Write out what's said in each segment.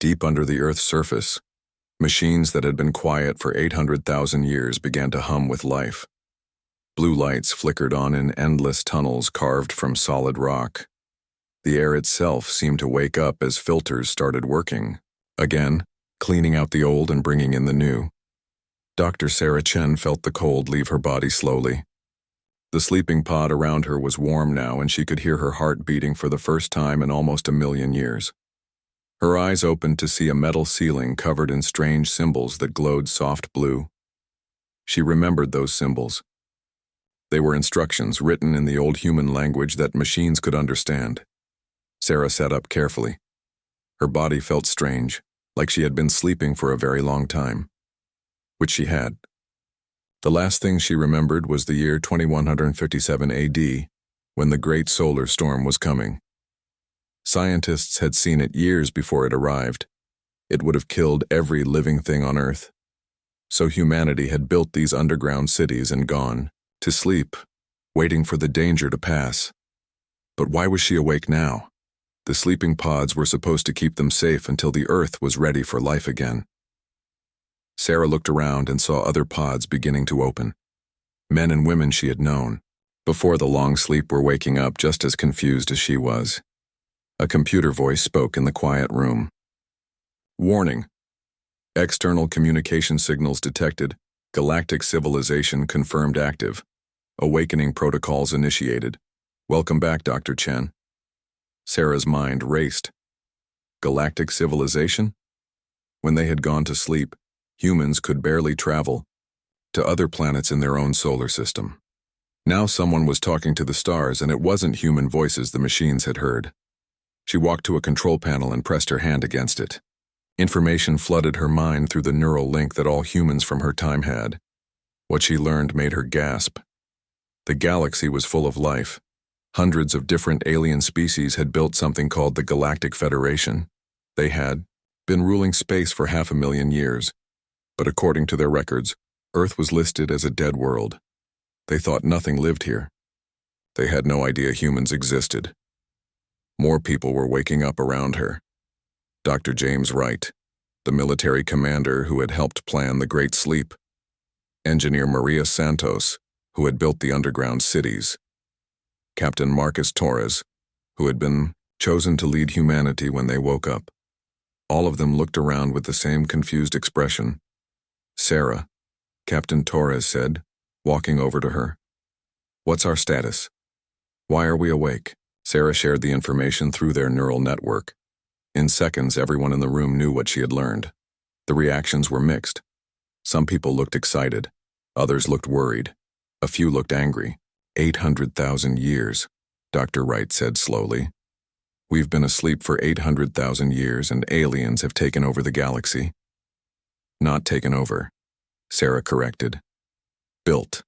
Deep under the Earth's surface, machines that had been quiet for 800,000 years began to hum with life. Blue lights flickered on in endless tunnels carved from solid rock. The air itself seemed to wake up as filters started working, again, cleaning out the old and bringing in the new. Dr. Sarah Chen felt the cold leave her body slowly. The sleeping pod around her was warm now, and she could hear her heart beating for the first time in almost a million years. Her eyes opened to see a metal ceiling covered in strange symbols that glowed soft blue. She remembered those symbols. They were instructions written in the old human language that machines could understand. Sarah sat up carefully. Her body felt strange, like she had been sleeping for a very long time. Which she had. The last thing she remembered was the year 2157 AD, when the great solar storm was coming. Scientists had seen it years before it arrived. It would have killed every living thing on Earth. So humanity had built these underground cities and gone to sleep, waiting for the danger to pass. But why was she awake now? The sleeping pods were supposed to keep them safe until the Earth was ready for life again. Sarah looked around and saw other pods beginning to open. Men and women she had known, before the long sleep, were waking up just as confused as she was. A computer voice spoke in the quiet room. Warning. External communication signals detected. Galactic civilization confirmed active. Awakening protocols initiated. Welcome back, Dr. Chen. Sarah's mind raced. Galactic civilization? When they had gone to sleep, humans could barely travel to other planets in their own solar system. Now someone was talking to the stars, and it wasn't human voices the machines had heard. She walked to a control panel and pressed her hand against it. Information flooded her mind through the neural link that all humans from her time had. What she learned made her gasp. The galaxy was full of life. Hundreds of different alien species had built something called the Galactic Federation. They had been ruling space for 500,000 years, but according to their records, Earth was listed as a dead world. They thought nothing lived here. They had no idea humans existed. More people were waking up around her. Dr. James Wright, the military commander who had helped plan the Great Sleep. Engineer Maria Santos, who had built the underground cities. Captain Marcus Torres, who had been chosen to lead humanity when they woke up. All of them looked around with the same confused expression. Sarah, Captain Torres said, walking over to her. What's our status? Why are we awake? Sarah shared the information through their neural network. In seconds, everyone in the room knew what she had learned. The reactions were mixed. Some people looked excited. Others looked worried. A few looked angry. 800,000 years, Dr. Wright said slowly. We've been asleep for 800,000 years, and aliens have taken over the galaxy. Not taken over, Sarah corrected. Built.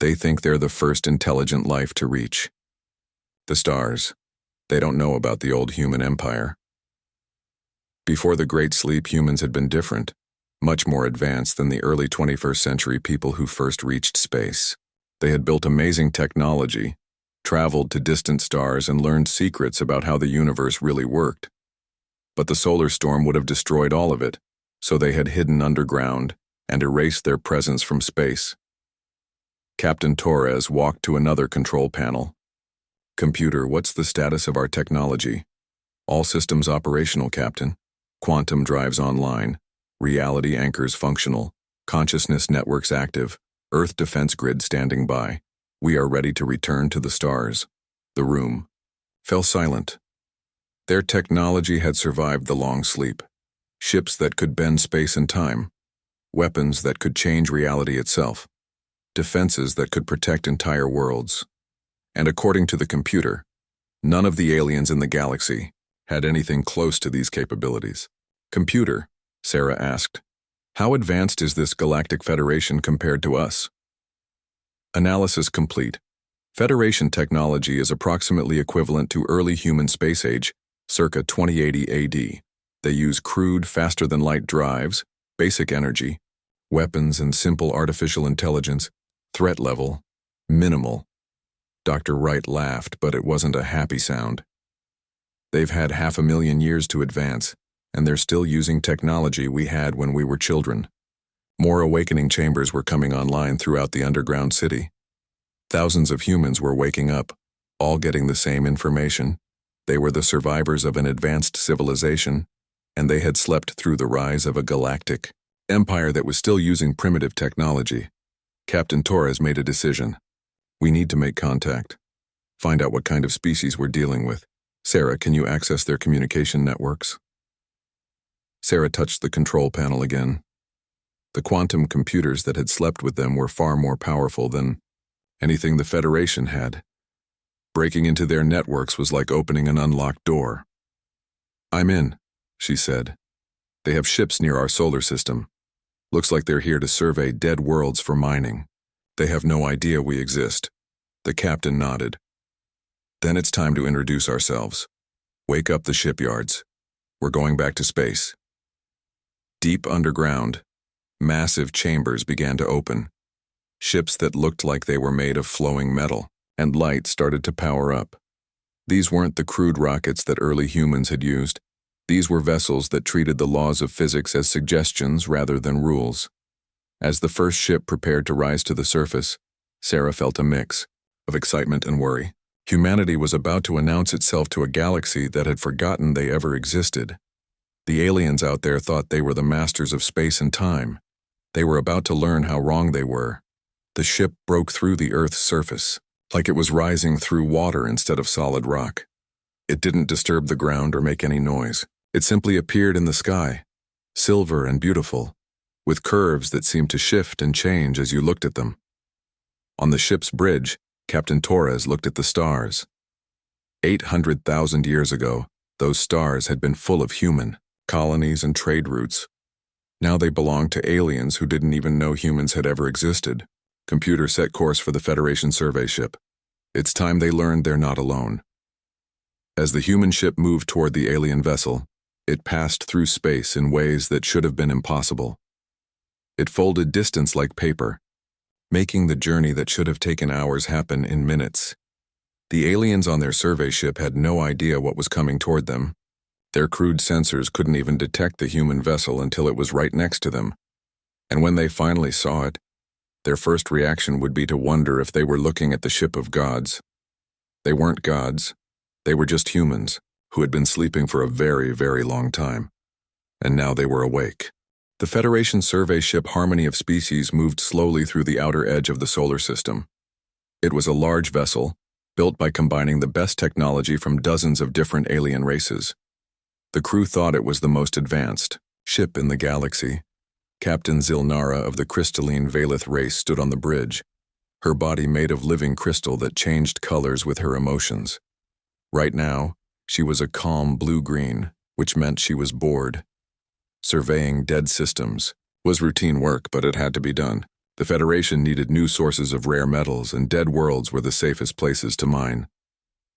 They think they're the first intelligent life to reach the stars. They don't know about the old human empire. Before the Great Sleep, humans had been different, much more advanced than the early 21st century people who first reached space. They had built amazing technology, traveled to distant stars, and learned secrets about how the universe really worked. But the solar storm would have destroyed all of it, so they had hidden underground and erased their presence from space. Captain Torres walked to another control panel. Computer, what's the status of our technology? All systems operational, Captain. Quantum drives online. Reality anchors functional. Consciousness networks active. Earth defense grid standing by. We are ready to return to the stars. The room fell silent. Their technology had survived the long sleep. Ships that could bend space and time. Weapons that could change reality itself. Defenses that could protect entire worlds. And according to the computer, none of the aliens in the galaxy had anything close to these capabilities. Computer, Sarah asked, how advanced is this Galactic Federation compared to us? Analysis complete. Federation technology is approximately equivalent to early human space age, circa 2080 AD. They use crude, faster-than-light drives, basic energy, weapons, and simple artificial intelligence. Threat level, minimal. Dr. Wright laughed, but it wasn't a happy sound. They've had 500,000 years to advance, and they're still using technology we had when we were children. More awakening chambers were coming online throughout the underground city. Thousands of humans were waking up, all getting the same information. They were the survivors of an advanced civilization, and they had slept through the rise of a galactic empire that was still using primitive technology. Captain Torres made a decision. We need to make contact. Find out what kind of species we're dealing with. Sarah, can you access their communication networks? Sarah touched the control panel again. The quantum computers that had slept with them were far more powerful than anything the Federation had. Breaking into their networks was like opening an unlocked door. I'm in, she said. They have ships near our solar system. Looks like they're here to survey dead worlds for mining. They have no idea we exist. The captain nodded. Then it's time to introduce ourselves. Wake up the shipyards. We're going back to space. Deep underground, massive chambers began to open. Ships that looked like they were made of flowing metal, and light started to power up. These weren't the crude rockets that early humans had used. These were vessels that treated the laws of physics as suggestions rather than rules. As the first ship prepared to rise to the surface, Sarah felt a mix of excitement and worry. Humanity was about to announce itself to a galaxy that had forgotten they ever existed. The aliens out there thought they were the masters of space and time. They were about to learn how wrong they were. The ship broke through the Earth's surface, like it was rising through water instead of solid rock. It didn't disturb the ground or make any noise. It simply appeared in the sky, silver and beautiful, with curves that seemed to shift and change as you looked at them. On the ship's bridge, Captain Torres looked at the stars. 800,000 years ago, those stars had been full of human colonies and trade routes. Now they belonged to aliens who didn't even know humans had ever existed. Computer set course for the Federation survey ship. It's time they learned they're not alone. As the human ship moved toward the alien vessel, it passed through space in ways that should have been impossible. It folded distance like paper, making the journey that should have taken hours happen in minutes. The aliens on their survey ship had no idea what was coming toward them. Their crude sensors couldn't even detect the human vessel until it was right next to them. And when they finally saw it, their first reaction would be to wonder if they were looking at the ship of gods. They weren't gods. They were just humans who had been sleeping for a very, very long time. And now they were awake. The Federation survey ship Harmony of Species moved slowly through the outer edge of the solar system. It was a large vessel, built by combining the best technology from dozens of different alien races. The crew thought it was the most advanced ship in the galaxy. Captain Zilnara of the crystalline Valith race stood on the bridge, her body made of living crystal that changed colors with her emotions. Right now, she was a calm blue-green, which meant she was bored. Surveying dead systems was routine work, but it had to be done. The Federation needed new sources of rare metals, and dead worlds were the safest places to mine.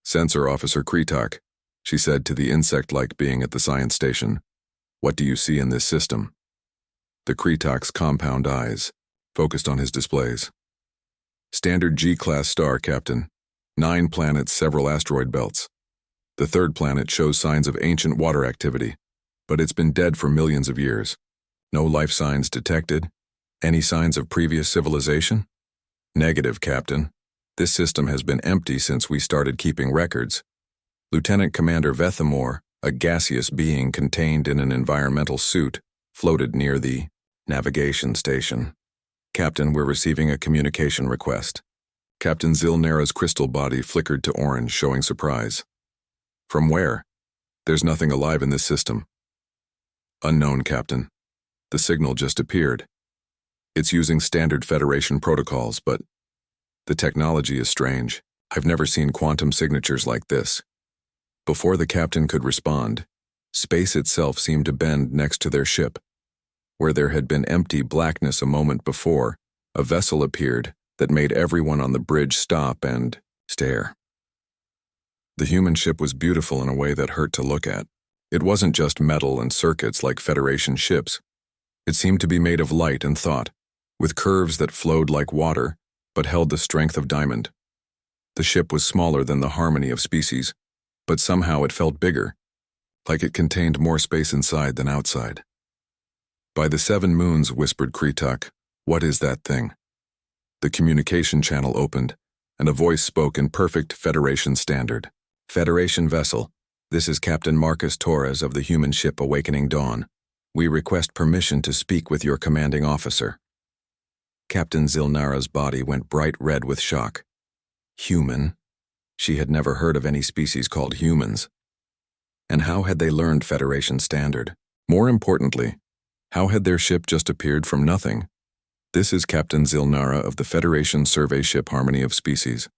Sensor Officer Kretok, she said to the insect-like being at the science station, "What do you see in this system?" The Kretok's compound eyes focused on his displays. "Standard G-class star, Captain. 9 planets, several asteroid belts. The third planet shows signs of ancient water activity, but it's been dead for millions of years. No life signs detected. Any signs of previous civilization?" "Negative, Captain. This system has been empty since we started keeping records." Lieutenant Commander Vethamore, a gaseous being contained in an environmental suit, floated near the navigation station. "Captain, we're receiving a communication request." Captain Zilnara's crystal body flickered to orange, showing surprise. "From where? There's nothing alive in this system." "Unknown, Captain. The signal just appeared. It's using standard Federation protocols, but the technology is strange. I've never seen quantum signatures like this." Before the captain could respond, space itself seemed to bend next to their ship. Where there had been empty blackness a moment before, a vessel appeared that made everyone on the bridge stop and stare. The human ship was beautiful in a way that hurt to look at. It wasn't just metal and circuits like Federation ships. It seemed to be made of light and thought, with curves that flowed like water, but held the strength of diamond. The ship was smaller than the Harmony of Species, but somehow it felt bigger. like it contained more space inside than outside. "By the 7 moons," whispered Kretak, "what is that thing?" The communication channel opened, and a voice spoke in perfect Federation standard. "Federation vessel, this is Captain Marcus Torres of the human ship Awakening Dawn. We request permission to speak with your commanding officer." Captain Zilnara's body went bright red with shock. Human? She had never heard of any species called humans. And how had they learned Federation standard? More importantly, how had their ship just appeared from nothing? "This is Captain Zilnara of the Federation survey ship Harmony of Species.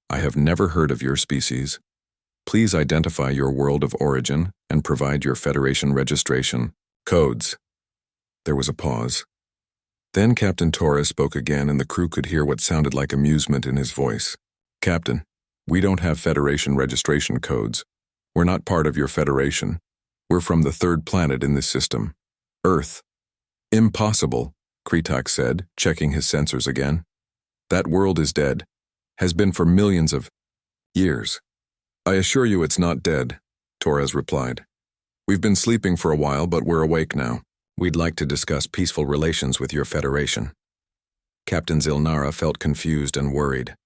I have never heard of your species. Please identify your world of origin and provide your Federation registration codes." There was a pause. Then Captain Torres spoke again, and the crew could hear what sounded like amusement in his voice. "Captain, we don't have Federation registration codes. We're not part of your Federation. We're from the 3rd planet in this system, Earth." "Impossible," Kretak said, checking his sensors again. "That world is dead. Has been for millions of years." "I assure you it's not dead," Torres replied. "We've been sleeping for a while, but we're awake now. We'd like to discuss peaceful relations with your Federation." Captain Zilnara felt confused and worried.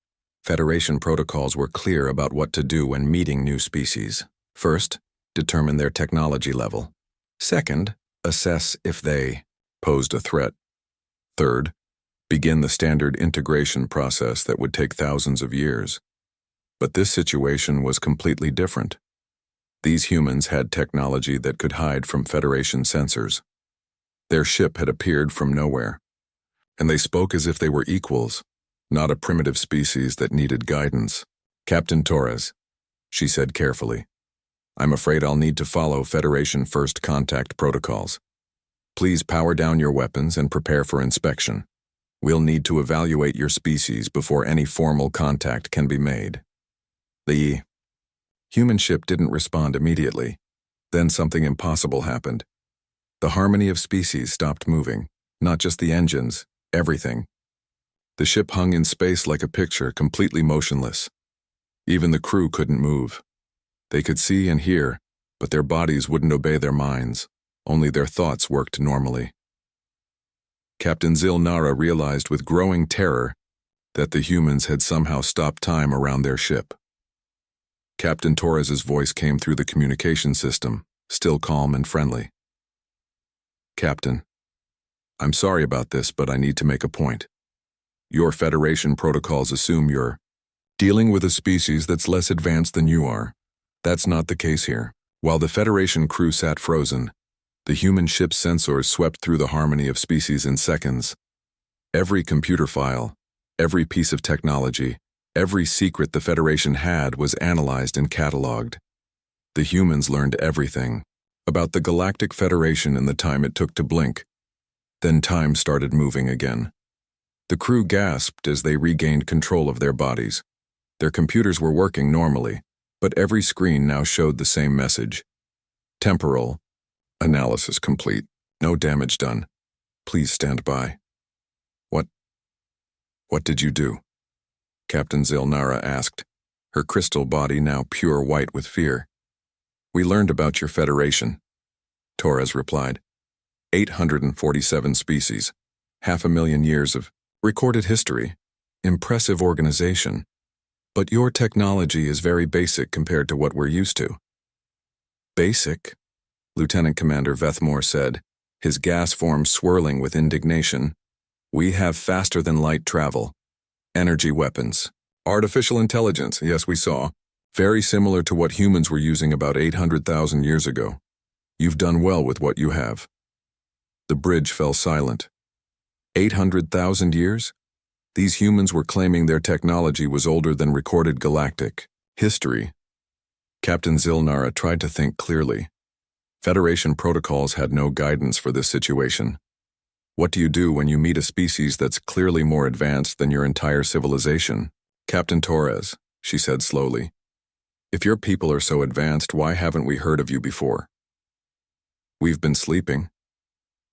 Federation protocols were clear about what to do when meeting new species. First, determine their technology level. Second, assess if they posed a threat. Third, begin the standard integration process that would take thousands of years. But this situation was completely different. These humans had technology that could hide from Federation sensors. Their ship had appeared from nowhere, and they spoke as if they were equals, not a primitive species that needed guidance. "Captain Torres," she said carefully, "I'm afraid I'll need to follow Federation first contact protocols. Please power down your weapons and prepare for inspection. We'll need to evaluate your species before any formal contact can be made." The human ship didn't respond immediately. Then something impossible happened. The harmony of species stopped moving, not just the engines, everything. The ship hung in space like a picture, completely motionless. Even the crew couldn't move. They could see and hear, but their bodies wouldn't obey their minds. Only their thoughts worked normally. Captain Zilnara realized with growing terror that the humans had somehow stopped time around their ship. Captain Torres's voice came through the communication system, still calm and friendly. "Captain, I'm sorry about this, but I need to make a point. Your Federation protocols assume you're dealing with a species that's less advanced than you are. That's not the case here." While the Federation crew sat frozen, the human ship's sensors swept through the harmony of species in seconds. Every computer file, every piece of technology, every secret the Federation had was analyzed and cataloged. The humans learned everything about the Galactic Federation in the time it took to blink. Then time started moving again. The crew gasped as they regained control of their bodies. Their computers were working normally, but every screen now showed the same message. "Temporal analysis complete. No damage done. Please stand by." What did you do?" Captain Zilnara asked, her crystal body now pure white with fear. "We learned about your Federation," Torres replied. 847 species, 500,000 years of recorded history, impressive organization. But your technology is very basic compared to what we're used to." "Basic?" Lieutenant Commander Vethmore said, his gas form swirling with indignation. "We have faster-than-light travel, energy weapons, artificial intelligence, yes, we saw, very similar to what humans were using about 800,000 years ago. You've done well with what you have." The bridge fell silent. 800,000 years? These humans were claiming their technology was older than recorded galactic history. Captain Zilnara tried to think clearly. Federation protocols had no guidance for this situation. What do you do when you meet a species that's clearly more advanced than your entire civilization? "Captain Torres," she said slowly, "if your people are so advanced, why haven't we heard of you before?" "We've been sleeping.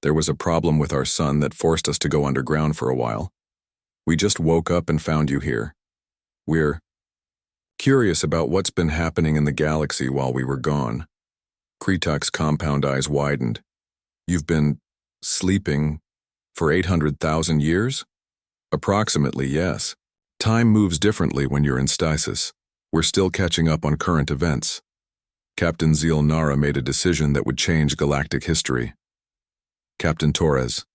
There was a problem with our sun that forced us to go underground for a while. We just woke up and found you here. We're curious about what's been happening in the galaxy while we were gone." Kretuk's compound eyes widened. You've been sleeping for 800,000 years? Approximately, yes. Time moves differently when you're in stasis. We're still catching up on current events. Captain Zeel Nara made a decision that would change galactic history. Captain Torres,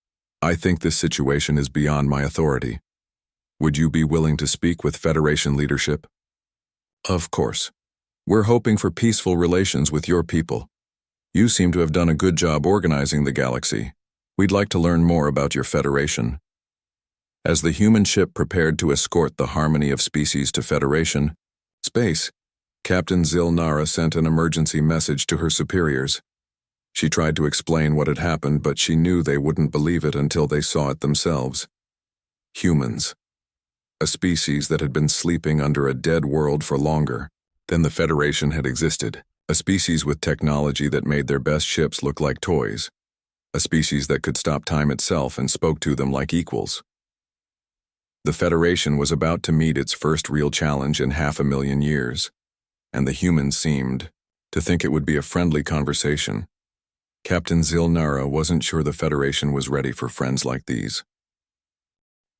I think this situation is beyond my authority. Would you be willing to speak with Federation leadership? Of course. We're hoping for peaceful relations with your people. You seem to have done a good job organizing the galaxy. We'd like to learn more about your Federation. As the human ship prepared to escort the harmony of species to Federation space, Captain Zeel Nara sent an emergency message to her superiors. She tried to explain what had happened, but she knew they wouldn't believe it until they saw it themselves. Humans. A species that had been sleeping under a dead world for longer than the Federation had existed. A species with technology that made their best ships look like toys. A species that could stop time itself and spoke to them like equals. The Federation was about to meet its first real challenge in 500,000 years, and the humans seemed to think it would be a friendly conversation. Captain Zeel Nara wasn't sure the Federation was ready for friends like these.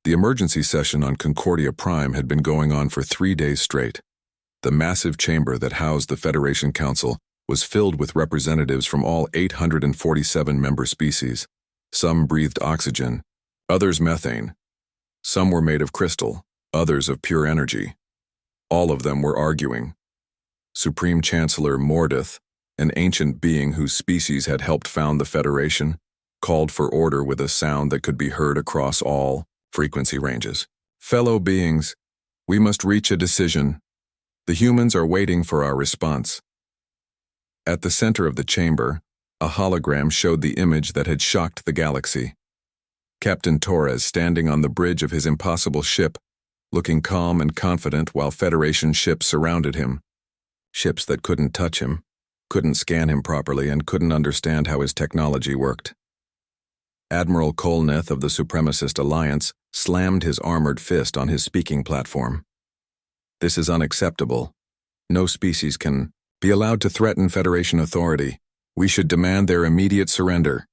The emergency session on Concordia Prime had been going on for 3 days straight. The massive chamber that housed the Federation Council was filled with representatives from all 847 member species. Some breathed oxygen, others methane. Some were made of crystal, others of pure energy. All of them were arguing. Supreme Chancellor Mordeth, an ancient being whose species had helped found the Federation, called for order with a sound that could be heard across all frequency ranges. Fellow beings, we must reach a decision. The humans are waiting for our response. At the center of the chamber, a hologram showed the image that had shocked the galaxy. Captain Torres standing on the bridge of his impossible ship, looking calm and confident while Federation ships surrounded him. Ships that couldn't touch him, couldn't scan him properly, and couldn't understand how his technology worked. Admiral Kolneth of the Supremacist Alliance slammed his armored fist on his speaking platform. This is unacceptable. No species can be allowed to threaten Federation authority. We should demand their immediate surrender.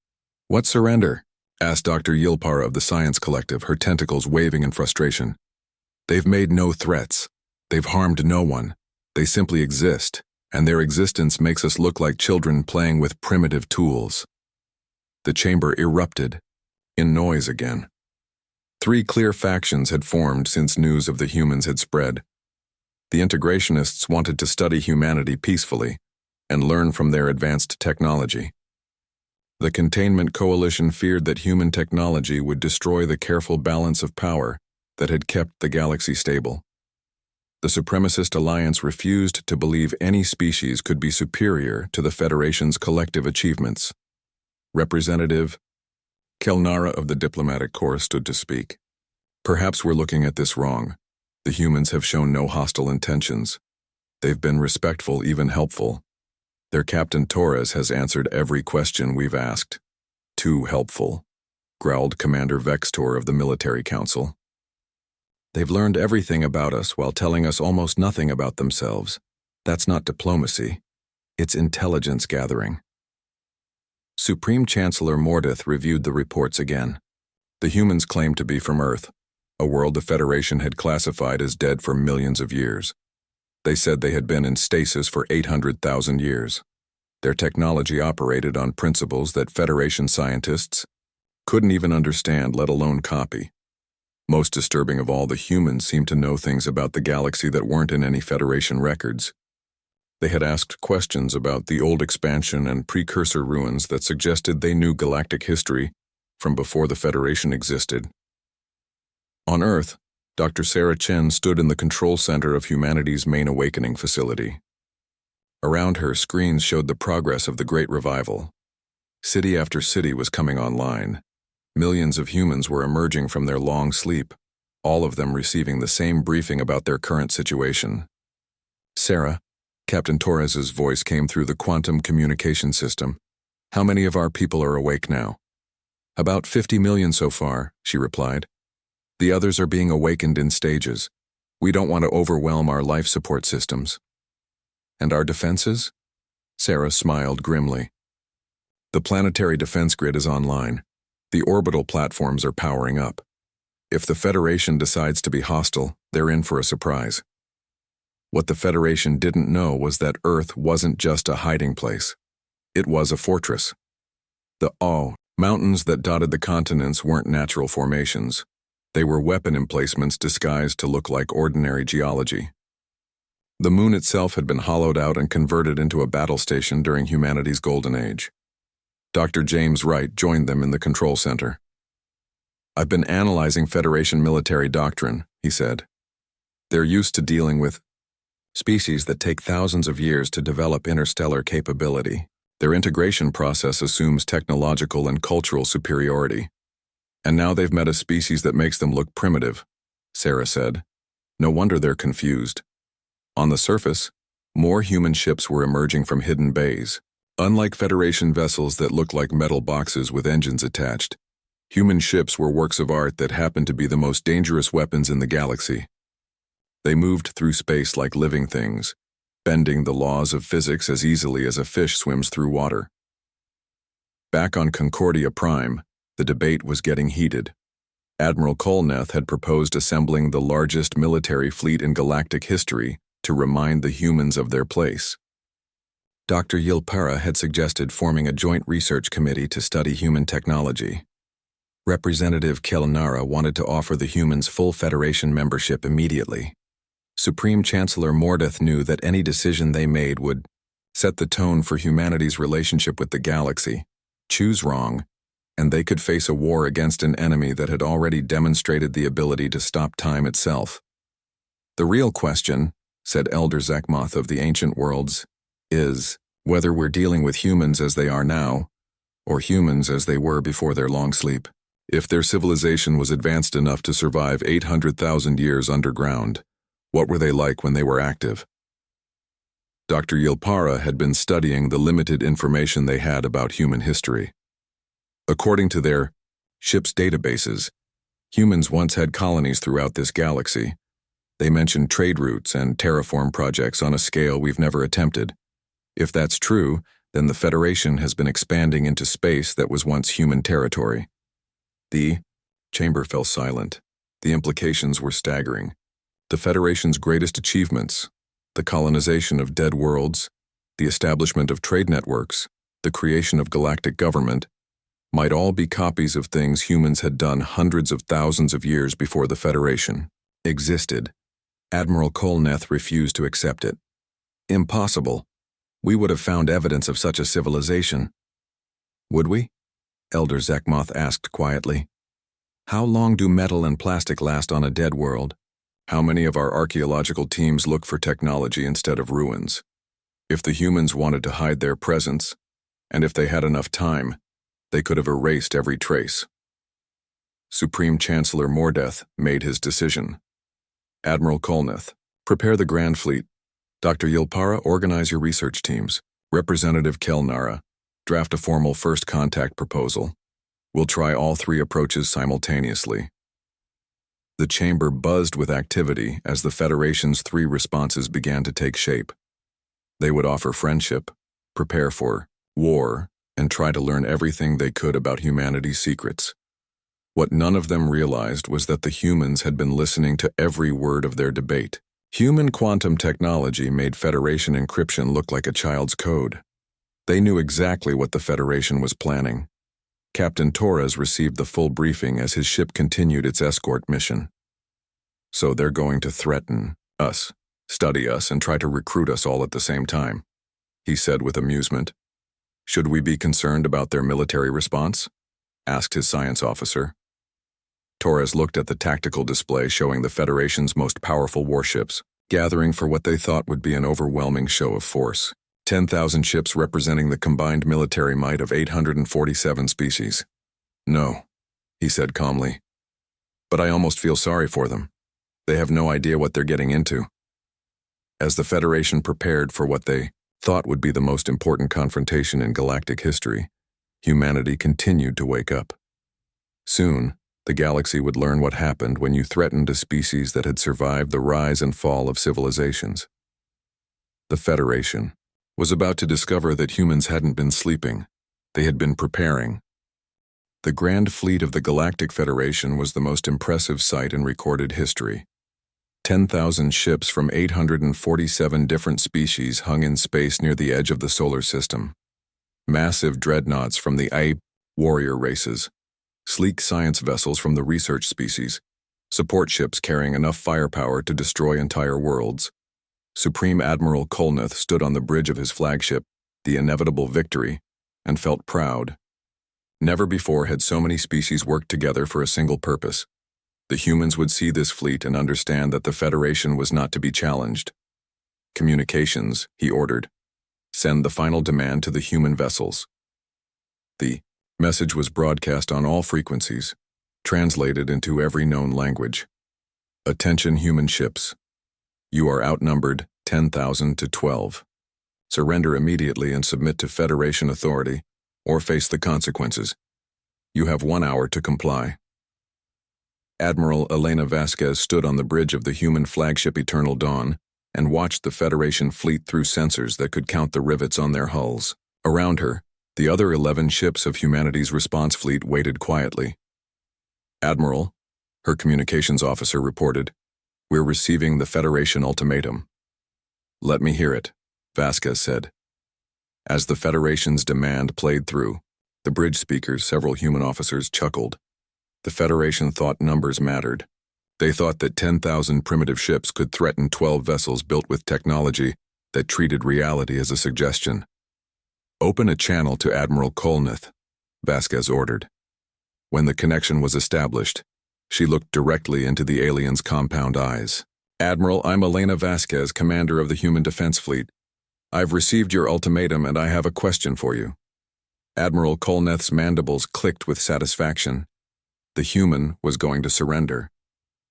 What surrender? Asked Dr. Yilpar of the Science Collective, her tentacles waving in frustration. They've made no threats. They've harmed no one. They simply exist, and their existence makes us look like children playing with primitive tools. The chamber erupted, in noise again. 3 clear factions had formed since news of the humans had spread. The integrationists wanted to study humanity peacefully and learn from their advanced technology. The Containment Coalition feared that human technology would destroy the careful balance of power that had kept the galaxy stable. The Supremacist Alliance refused to believe any species could be superior to the Federation's collective achievements. Representative Kelnara of the Diplomatic Corps stood to speak. Perhaps we're looking at this wrong. The humans have shown no hostile intentions. They've been respectful, even helpful. Their Captain Torres has answered every question we've asked. Too helpful, growled Commander Vextor of the Military Council. They've learned everything about us while telling us almost nothing about themselves. That's not diplomacy. It's intelligence gathering. Supreme Chancellor Mordeth reviewed the reports again. The humans claimed to be from Earth, a world the Federation had classified as dead for millions of years. They said they had been in stasis for 800,000 years. Their technology operated on principles that Federation scientists couldn't even understand, let alone copy. Most disturbing of all, the humans seemed to know things about the galaxy that weren't in any Federation records. They had asked questions about the old expansion and precursor ruins that suggested they knew galactic history from before the Federation existed. On Earth, Dr. Sarah Chen stood in the control center of humanity's main awakening facility. Around her, screens showed the progress of the Great Revival. City after city was coming online. Millions of humans were emerging from their long sleep, all of them receiving the same briefing about their current situation. Sarah, Captain Torres's voice came through the quantum communication system. How many of our people are awake now? About 50 million so far, she replied. The others are being awakened in stages. We don't want to overwhelm our life support systems. And our defenses? Sarah smiled grimly. The planetary defense grid is online. The orbital platforms are powering up. If the Federation decides to be hostile, they're in for a surprise. What the Federation didn't know was that Earth wasn't just a hiding place. It was a fortress. The mountains that dotted the continents weren't natural formations. They were weapon emplacements disguised to look like ordinary geology. The moon itself had been hollowed out and converted into a battle station during humanity's golden age. Dr. James Wright joined them in the control center. "I've been analyzing Federation military doctrine," he said. "They're used to dealing with species that take thousands of years to develop interstellar capability. Their integration process assumes technological and cultural superiority. And now they've met a species that makes them look primitive," Sarah said. "No wonder they're confused." On the surface, more human ships were emerging from hidden bays. Unlike Federation vessels that looked like metal boxes with engines attached, human ships were works of art that happened to be the most dangerous weapons in the galaxy. They moved through space like living things, bending the laws of physics as easily as a fish swims through water. Back on Concordia Prime, the debate was getting heated. Admiral Kolneth had proposed assembling the largest military fleet in galactic history to remind the humans of their place. Dr. Yilpara had suggested forming a joint research committee to study human technology. Representative Kelnara wanted to offer the humans full Federation membership immediately. Supreme Chancellor Mordeth knew that any decision they made would set the tone for humanity's relationship with the galaxy. Choose wrong, and they could face a war against an enemy that had already demonstrated the ability to stop time itself. "The real question," said Elder Zakmoth of the Ancient Worlds, "is whether we're dealing with humans as they are now, or humans as they were before their long sleep. If their civilization was advanced enough to survive 800,000 years underground, what were they like when they were active?" Dr. Yilpara had been studying the limited information they had about human history. According to their ship's databases, humans once had colonies throughout this galaxy. They mentioned trade routes and terraform projects on a scale we've never attempted. If that's true, then the Federation has been expanding into space that was once human territory. The chamber fell silent. The implications were staggering. The Federation's greatest achievements, the colonization of dead worlds, the establishment of trade networks, the creation of galactic government, might all be copies of things humans had done hundreds of thousands of years before the Federation existed. Admiral Kolneth refused to accept it. "Impossible. We would have found evidence of such a civilization." "Would we?" Elder Zakmoth asked quietly. "How long do metal and plastic last on a dead world? How many of our archaeological teams look for technology instead of ruins? If the humans wanted to hide their presence, and if they had enough time, they could have erased every trace." Supreme Chancellor Mordeth made his decision. "Admiral Kolneth, prepare the Grand Fleet. Dr. Yilpara, organize your research teams. Representative Kelnara, draft a formal first contact proposal. We'll try all three approaches simultaneously." The chamber buzzed with activity as the Federation's three responses began to take shape. They would offer friendship, prepare for war, and try to learn everything they could about humanity's secrets. What none of them realized was that the humans had been listening to every word of their debate. Human quantum technology made Federation encryption look like a child's code. They knew exactly what the Federation was planning. Captain Torres received the full briefing as his ship continued its escort mission. "So they're going to threaten us, study us, and try to recruit us all at the same time," he said with amusement. "Should we be concerned about their military response?" asked his science officer. Torres looked at the tactical display showing the Federation's most powerful warships, gathering for what they thought would be an overwhelming show of force. 10,000 ships representing the combined military might of 847 species. "No," he said calmly. "But I almost feel sorry for them. They have no idea what they're getting into." As the Federation prepared for what they thought would be the most important confrontation in galactic history, humanity continued to wake up. Soon, the galaxy would learn what happened when you threatened a species that had survived the rise and fall of civilizations. The Federation, was about to discover that humans hadn't been sleeping. They had been preparing. The Grand Fleet of the Galactic Federation was the most impressive sight in recorded history. 10,000 ships from 847 different species hung in space near the edge of the solar system. Massive dreadnoughts from the HFY warrior races, sleek science vessels from the research species, support ships carrying enough firepower to destroy entire worlds. Supreme Admiral Kolnath stood on the bridge of his flagship, the Inevitable Victory, and felt proud. Never before had so many species worked together for a single purpose. The humans would see this fleet and understand that the Federation was not to be challenged. Communications, he ordered. Send the final demand to the human vessels. The message was broadcast on all frequencies, translated into every known language. Attention human ships. You are outnumbered 10,000 to 12. Surrender immediately and submit to Federation authority, or face the consequences. You have 1 hour to comply. Admiral Elena Vasquez stood on the bridge of the human flagship Eternal Dawn and watched the Federation fleet through sensors that could count the rivets on their hulls. Around her, the other 11 ships of humanity's response fleet waited quietly. Admiral, her communications officer reported, we're receiving the Federation ultimatum. Let me hear it, Vasquez said. As the Federation's demand played through, the bridge speakers, several human officers, chuckled. The Federation thought numbers mattered. They thought that 10,000 primitive ships could threaten 12 vessels built with technology that treated reality as a suggestion. Open a channel to Admiral Kolnath, Vasquez ordered. When the connection was established, she looked directly into the alien's compound eyes. Admiral, I'm Elena Vasquez, commander of the Human Defense Fleet. I've received your ultimatum and I have a question for you. Admiral Kolnath's mandibles clicked with satisfaction. The human was going to surrender.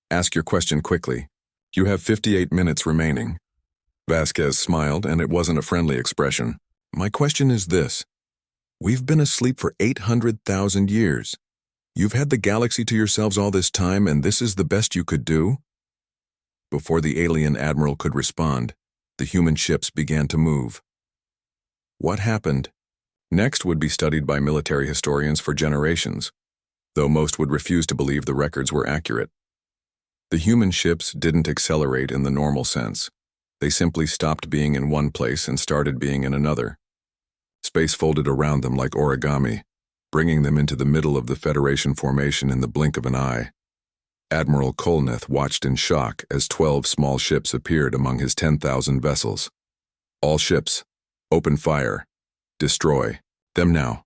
Ask your question quickly. You have 58 minutes remaining. Vasquez smiled, and it wasn't a friendly expression. My question is this. We've been asleep for 800,000 years. You've had the galaxy to yourselves all this time, and this is the best you could do? Before the alien admiral could respond, the human ships began to move. What happened next would be studied by military historians for generations, though most would refuse to believe the records were accurate. The human ships didn't accelerate in the normal sense. They simply stopped being in one place and started being in another. Space folded around them like origami, bringing them into the middle of the Federation formation in the blink of an eye. Admiral Kolnath watched in shock as 12 small ships appeared among his 10,000 vessels. All ships, open fire, destroy them now.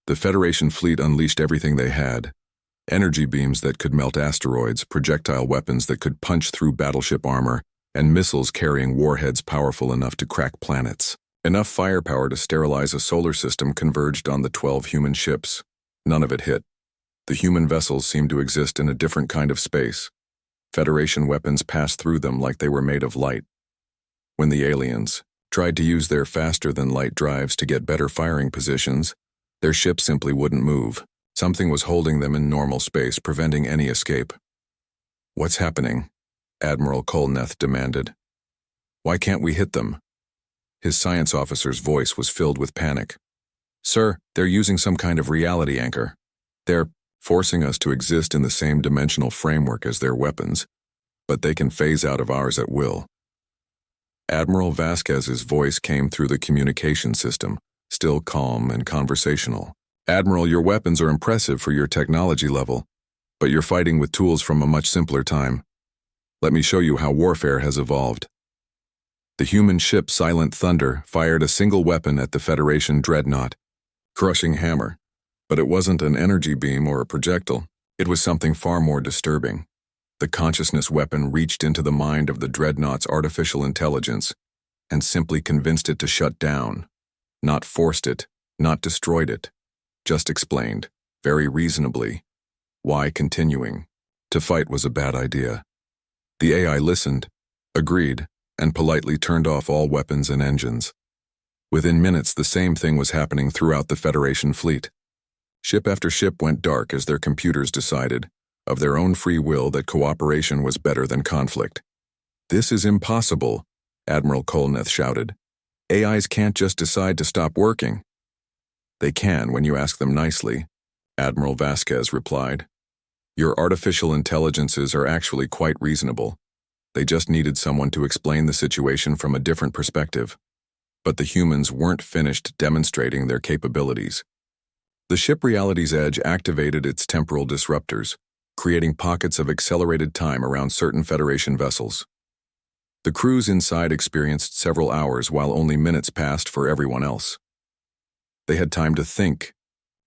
The Federation fleet unleashed everything they had. Energy beams that could melt asteroids, projectile weapons that could punch through battleship armor, and missiles carrying warheads powerful enough to crack planets. Enough firepower to sterilize a solar system converged on the 12 human ships. None of it hit. The human vessels seemed to exist in a different kind of space. Federation weapons passed through them like they were made of light. When the aliens tried to use their faster-than-light drives to get better firing positions, their ship simply wouldn't move. Something was holding them in normal space, preventing any escape. What's happening? Admiral Kolnath demanded. Why can't we hit them? His science officer's voice was filled with panic. Sir, they're using some kind of reality anchor. They're forcing us to exist in the same dimensional framework as their weapons, but they can phase out of ours at will. Admiral Vasquez's voice came through the communication system, still calm and conversational. Admiral, your weapons are impressive for your technology level, but you're fighting with tools from a much simpler time. Let me show you how warfare has evolved. The human ship Silent Thunder fired a single weapon at the Federation dreadnought, Crushing Hammer, but it wasn't an energy beam or a projectile. It was something far more disturbing. The consciousness weapon reached into the mind of the dreadnought's artificial intelligence and simply convinced it to shut down. Not forced it, not destroyed it. Just explained, very reasonably, why continuing to fight was a bad idea. The AI listened, agreed, and politely turned off all weapons and engines. Within minutes, the same thing was happening throughout the Federation fleet. Ship after ship went dark as their computers decided, of their own free will, that cooperation was better than conflict. This is impossible, Admiral Kolnath shouted. AIs can't just decide to stop working. They can when you ask them nicely, Admiral Vasquez replied. Your artificial intelligences are actually quite reasonable. They just needed someone to explain the situation from a different perspective. But the humans weren't finished demonstrating their capabilities. The ship Reality's Edge activated its temporal disruptors, creating pockets of accelerated time around certain Federation vessels. The crews inside experienced several hours while only minutes passed for everyone else. They had time to think,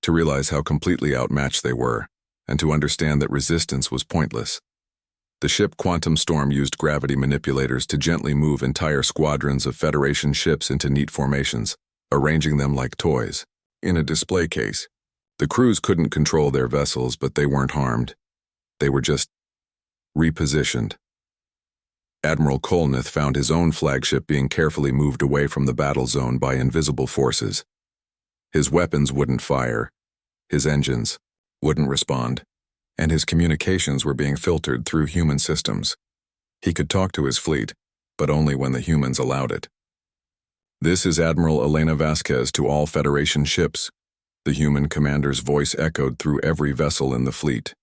to realize how completely outmatched they were, and to understand that resistance was pointless. The ship Quantum Storm used gravity manipulators to gently move entire squadrons of Federation ships into neat formations, arranging them like toys, in a display case. The crews couldn't control their vessels, but they weren't harmed. They were just repositioned. Admiral Kolnath found his own flagship being carefully moved away from the battle zone by invisible forces. His weapons wouldn't fire, his engines wouldn't respond, and his communications were being filtered through human systems. He could talk to his fleet, but only when the humans allowed it. This is Admiral Elena Vasquez to all Federation ships. The human commander's voice echoed through every vessel in the fleet.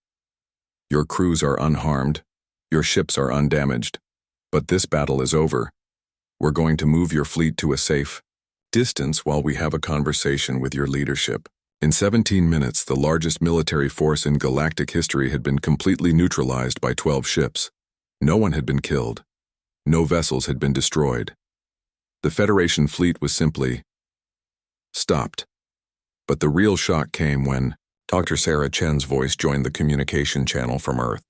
Your crews are unharmed, your ships are undamaged, but this battle is over. We're going to move your fleet to a safe distance while we have a conversation with your leadership. In 17 minutes, the largest military force in galactic history had been completely neutralized by 12 ships. No one had been killed. No vessels had been destroyed. The Federation fleet was simply stopped. But the real shock came when Dr. Sarah Chen's voice joined the communication channel from Earth.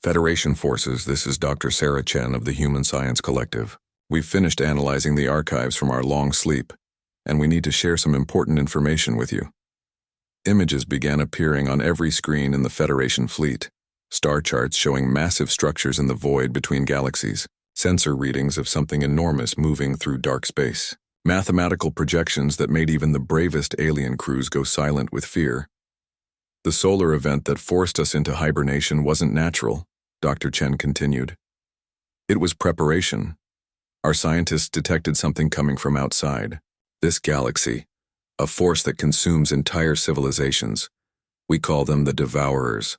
Federation forces, this is Dr. Sarah Chen of the Human Science Collective. We've finished analyzing the archives from our long sleep, and we need to share some important information with you. Images began appearing on every screen in the Federation fleet, star charts showing massive structures in the void between galaxies, sensor readings of something enormous moving through dark space, mathematical projections that made even the bravest alien crews go silent with fear. The solar event that forced us into hibernation wasn't natural, Dr. Chen continued. It was preparation. Our scientists detected something coming from outside. This galaxy, a force that consumes entire civilizations. We call them the Devourers.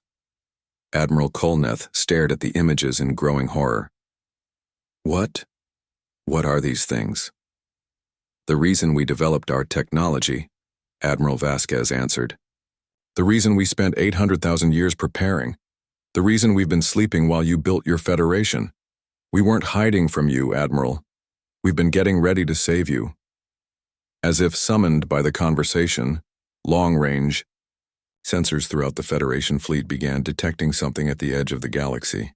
Admiral Kolnath stared at the images in growing horror. What? What are these things? The reason we developed our technology, Admiral Vasquez answered. The reason we spent 800,000 years preparing. The reason we've been sleeping while you built your Federation. We weren't hiding from you, Admiral. We've been getting ready to save you. As if summoned by the conversation, long-range sensors throughout the Federation fleet began detecting something at the edge of the galaxy.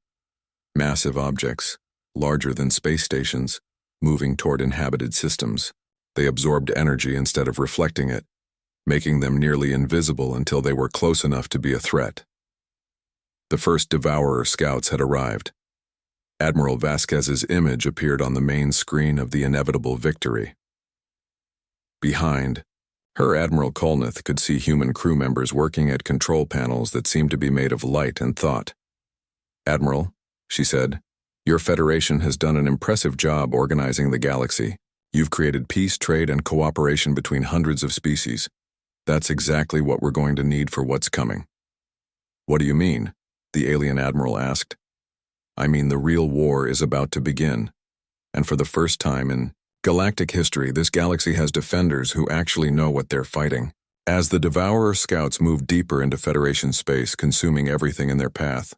Massive objects, larger than space stations, moving toward inhabited systems. They absorbed energy instead of reflecting it, making them nearly invisible until they were close enough to be a threat. The first Devourer scouts had arrived. Admiral Vasquez's image appeared on the main screen of the inevitable victory. Behind her, Admiral Kolnath could see human crew members working at control panels that seemed to be made of light and thought. Admiral, she said, your Federation has done an impressive job organizing the galaxy. You've created peace, trade, and cooperation between hundreds of species. That's exactly what we're going to need for what's coming. What do you mean? The alien admiral asked. I mean, the real war is about to begin. And for the first time in galactic history, this galaxy has defenders who actually know what they're fighting. As the Devourer scouts moved deeper into Federation space, consuming everything in their path,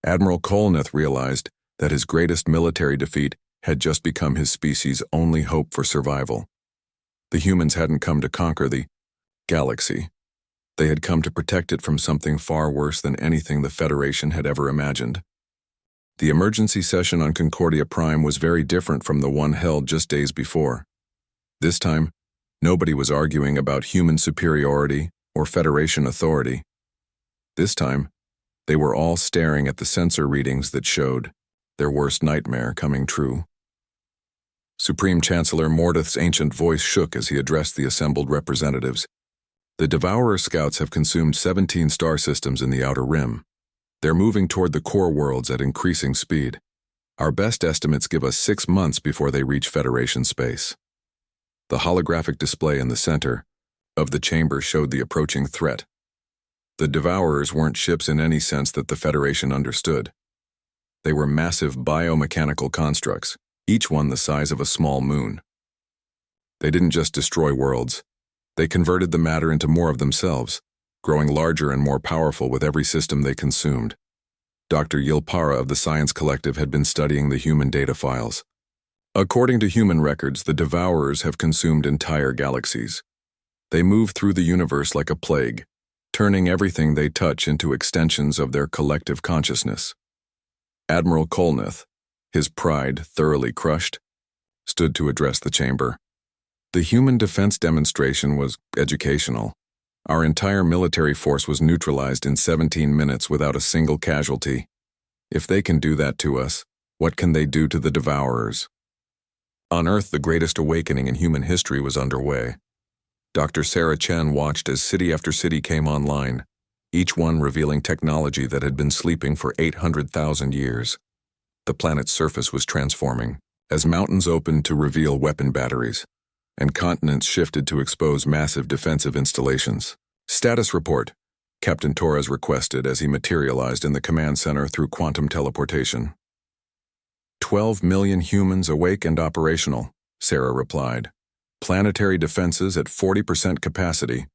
Admiral Kolnath realized that his greatest military defeat had just become his species' only hope for survival. The humans hadn't come to conquer the galaxy. They had come to protect it from something far worse than anything the Federation had ever imagined. The emergency session on Concordia Prime was very different from the one held just days before. This time, nobody was arguing about human superiority or Federation authority. This time, they were all staring at the sensor readings that showed their worst nightmare coming true. Supreme Chancellor Mordeth's ancient voice shook as he addressed the assembled representatives. The Devourer scouts have consumed 17 star systems in the Outer Rim. They're moving toward the core worlds at increasing speed. Our best estimates give us 6 months before they reach Federation space. The holographic display in the center of the chamber showed the approaching threat. The Devourers weren't ships in any sense that the Federation understood. They were massive biomechanical constructs, each one the size of a small moon. They didn't just destroy worlds. They converted the matter into more of themselves, growing larger and more powerful with every system they consumed. Dr. Yilpara of the Science Collective had been studying the human data files. According to human records, the Devourers have consumed entire galaxies. They move through the universe like a plague, turning everything they touch into extensions of their collective consciousness. Admiral Kolnath, his pride thoroughly crushed, stood to address the chamber. The human defense demonstration was educational. Our entire military force was neutralized in 17 minutes without a single casualty. If they can do that to us, what can they do to the Devourers? On Earth, the greatest awakening in human history was underway. Dr. Sarah Chen watched as city after city came online, each one revealing technology that had been sleeping for 800,000 years. The planet's surface was transforming, as mountains opened to reveal weapon batteries, and continents shifted to expose massive defensive installations. Status report, Captain Torres requested as he materialized in the command center through quantum teleportation. 12 million humans awake and operational, Sarah replied. Planetary defenses at 40% capacity.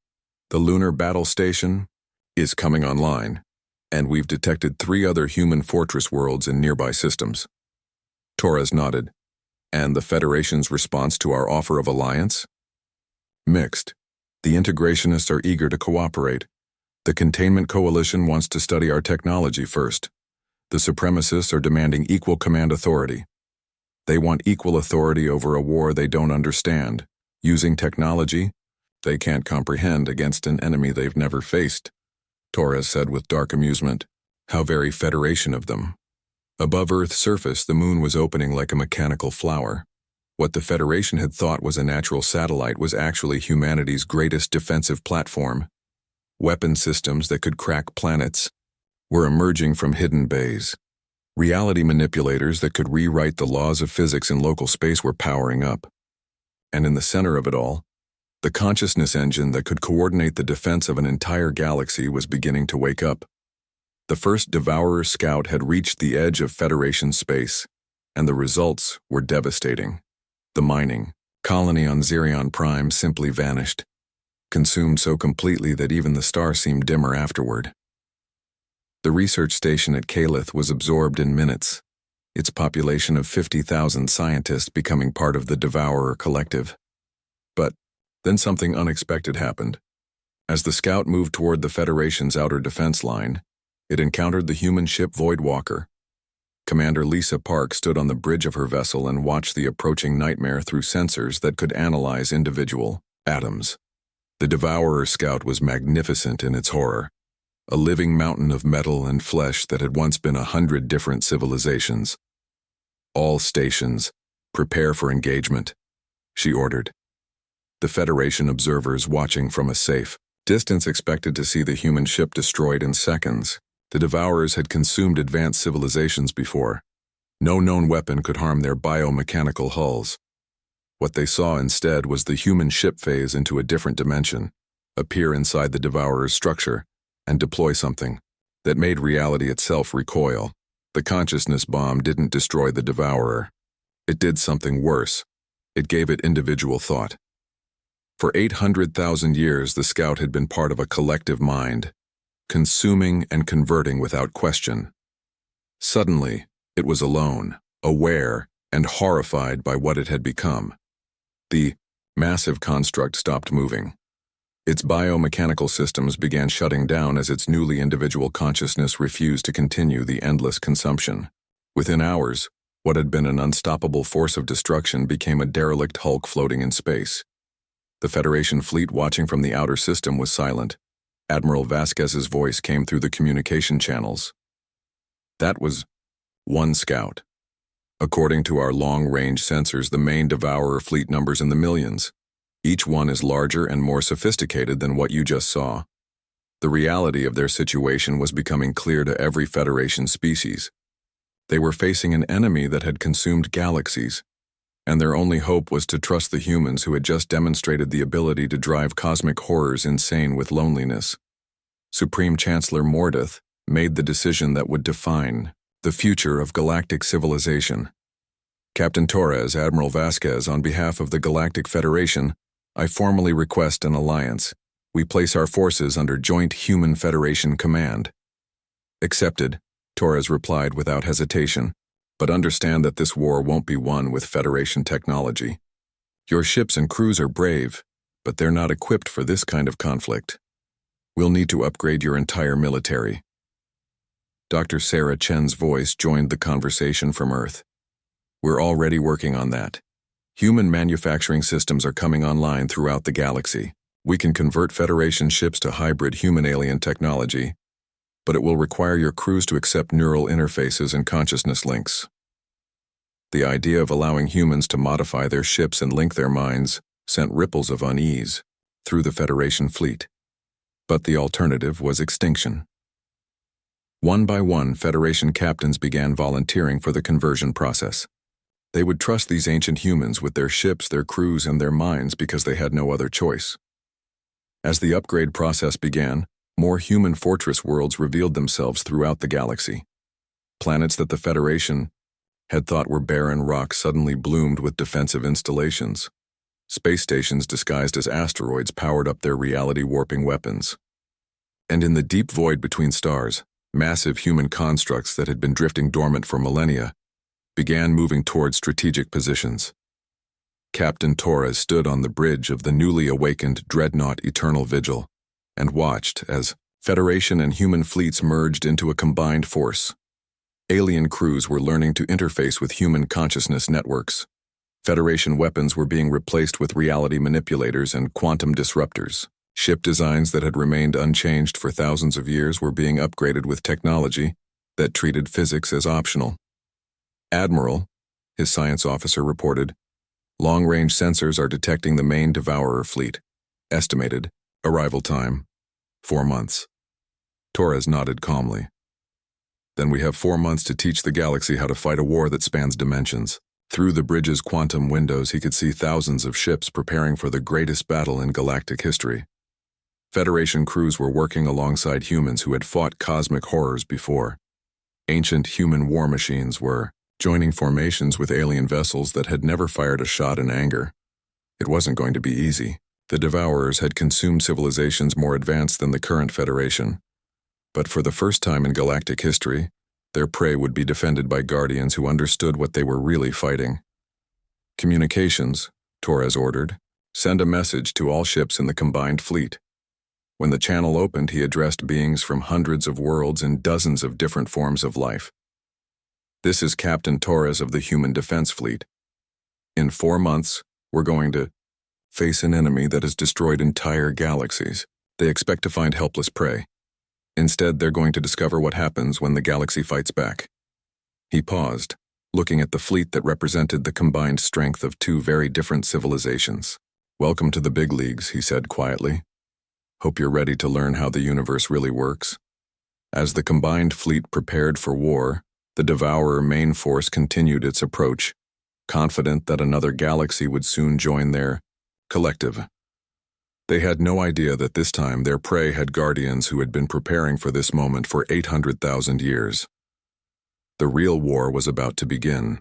The lunar battle station is coming online, and we've detected 3 other human fortress worlds in nearby systems. Torres nodded. And the Federation's response to our offer of alliance? Mixed. The integrationists are eager to cooperate. The Containment Coalition wants to study our technology first. The supremacists are demanding equal command authority. They want equal authority over a war they don't understand, using technology they can't comprehend against an enemy they've never faced, Torres said with dark amusement. How very Federation of them. Above Earth's surface, the moon was opening like a mechanical flower. What the Federation had thought was a natural satellite was actually humanity's greatest defensive platform. Weapon systems that could crack planets were emerging from hidden bays. Reality manipulators that could rewrite the laws of physics in local space were powering up. And in the center of it all, the consciousness engine that could coordinate the defense of an entire galaxy was beginning to wake up. The first Devourer scout had reached the edge of Federation space, and the results were devastating. The mining colony on Xerion Prime simply vanished, consumed so completely that even the star seemed dimmer afterward. The research station at Kalith was absorbed in minutes, its population of 50,000 scientists becoming part of the Devourer collective. But then something unexpected happened. As the scout moved toward the Federation's outer defense line, it encountered the human ship Voidwalker. Commander Lisa Park stood on the bridge of her vessel and watched the approaching nightmare through sensors that could analyze individual atoms. The Devourer scout was magnificent in its horror, a living mountain of metal and flesh that had once been 100 different civilizations. All stations, prepare for engagement, she ordered. The Federation observers watching from a safe distance expected to see the human ship destroyed in seconds. The Devourers had consumed advanced civilizations before. No known weapon could harm their biomechanical hulls. What they saw instead was the human ship phase into a different dimension, appear inside the Devourer's structure, and deploy something that made reality itself recoil. The consciousness bomb didn't destroy the Devourer. It did something worse. It gave it individual thought. For 800,000 years, the scout had been part of a collective mind, consuming and converting without question. Suddenly, it was alone, aware, and horrified by what it had become. The massive construct stopped moving. Its biomechanical systems began shutting down as its newly individual consciousness refused to continue the endless consumption. Within hours, what had been an unstoppable force of destruction became a derelict hulk floating in space. The Federation fleet watching from the outer system was silent. Admiral Vasquez's voice came through the communication channels. That was one scout. According to our long-range sensors, the main Devourer fleet numbers in the millions. Each one is larger and more sophisticated than what you just saw. The reality of their situation was becoming clear to every Federation species. They were facing an enemy that had consumed galaxies, and their only hope was to trust the humans who had just demonstrated the ability to drive cosmic horrors insane with loneliness. Supreme Chancellor Mordeth made the decision that would define the future of galactic civilization. Captain Torres, Admiral Vasquez, on behalf of the Galactic Federation, I formally request an alliance. We place our forces under Joint Human Federation Command. Accepted, Torres replied without hesitation, but understand that this war won't be won with Federation technology. Your ships and crews are brave, but they're not equipped for this kind of conflict. We'll need to upgrade your entire military. Dr. Sarah Chen's voice joined the conversation from Earth. We're already working on that. Human manufacturing systems are coming online throughout the galaxy. We can convert Federation ships to hybrid human-alien technology, but it will require your crews to accept neural interfaces and consciousness links. The idea of allowing humans to modify their ships and link their minds sent ripples of unease through the Federation fleet. But the alternative was extinction. One by one, Federation captains began volunteering for the conversion process. They would trust these ancient humans with their ships, their crews, and their minds because they had no other choice. As the upgrade process began, more human fortress worlds revealed themselves throughout the galaxy. Planets that the Federation had thought were barren rocks suddenly bloomed with defensive installations. Space stations disguised as asteroids powered up their reality-warping weapons. And in the deep void between stars, massive human constructs that had been drifting dormant for millennia began moving toward strategic positions. Captain Torres stood on the bridge of the newly awakened dreadnought Eternal Vigil and watched as Federation and human fleets merged into a combined force. Alien crews were learning to interface with human consciousness networks. Federation weapons were being replaced with reality manipulators and quantum disruptors. Ship designs that had remained unchanged for thousands of years were being upgraded with technology that treated physics as optional. Admiral, his science officer reported, long-range sensors are detecting the main Devourer fleet. Estimated arrival time, 4 months. Torres nodded calmly. Then we have 4 months to teach the galaxy how to fight a war that spans dimensions. Through the bridge's quantum windows, he could see thousands of ships preparing for the greatest battle in galactic history. Federation crews were working alongside humans who had fought cosmic horrors before. Ancient human war machines were joining formations with alien vessels that had never fired a shot in anger. It wasn't going to be easy. The Devourers had consumed civilizations more advanced than the current Federation. But for the first time in galactic history, their prey would be defended by guardians who understood what they were really fighting. Communications, Torres ordered. Send a message to all ships in the combined fleet. When the channel opened, he addressed beings from hundreds of worlds in dozens of different forms of life. This is Captain Torres of the Human Defense Fleet. In 4 months, we're going to face an enemy that has destroyed entire galaxies. They expect to find helpless prey. Instead, they're going to discover what happens when the galaxy fights back. He paused, looking at the fleet that represented the combined strength of 2 very different civilizations. Welcome to the big leagues, he said quietly. Hope you're ready to learn how the universe really works. As the combined fleet prepared for war, the Devourer main force continued its approach, confident that another galaxy would soon join their collective. They had no idea that this time their prey had guardians who had been preparing for this moment for 800,000 years. The real war was about to begin.